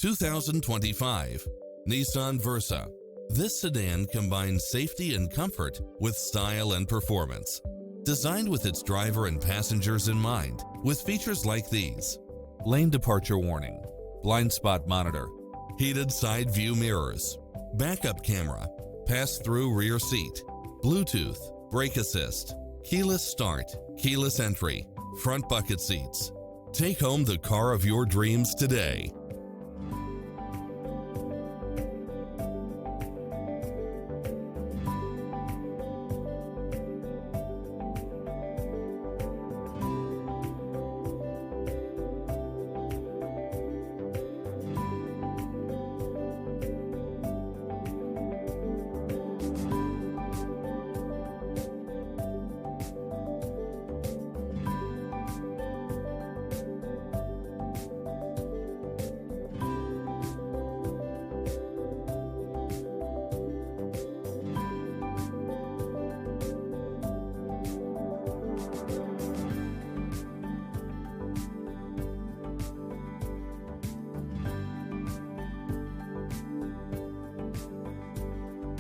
2025 Nissan Versa. This sedan combines safety and comfort with style and performance. Designed with its driver and passengers in mind, with features like these: lane departure warning, blind spot monitor, heated side view mirrors, backup camera, pass-through rear seat, Bluetooth, brake assist, keyless start, keyless entry, front bucket seats. Take home the car of your dreams today.